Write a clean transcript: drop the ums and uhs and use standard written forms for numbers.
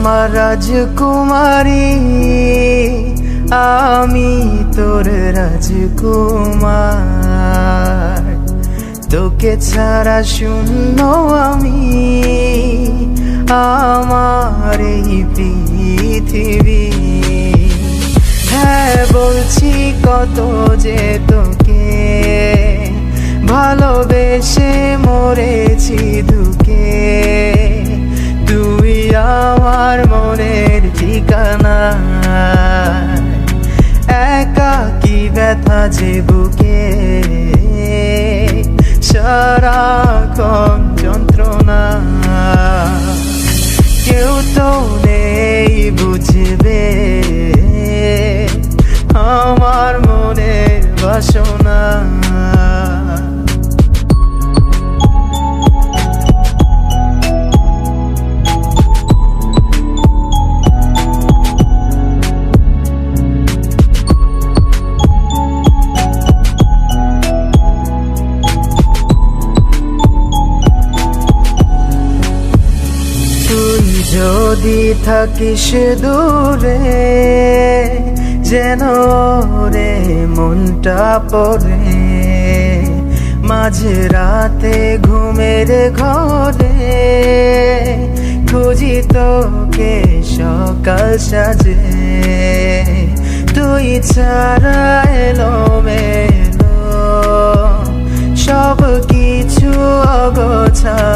আমার রাজকুমারী, আমি তোর রাজকুমার। তোকে ছাড়া শূন্য আমি, আমার এই পৃথিবী। হ্যাঁ বলছি কত যে তোকে ভালোবেসে মরেছি দুকে। তুই আমার মনের ঠিকানা, একাকী ব্যথা যে বুকে, সারাক্ষণ যন্ত্রণা। কেউ তো নেই বুঝবে আমার মনের বাসনা। তুই যদি থাকিস দূরে, যেন রে মনটা পড়ে মাঝে রাতে ঘুমের ঘরে। খুঁজি তোকে সকাল সাজে, তুই ছাড়া এলো মেলো সব কিছু অগোছালো।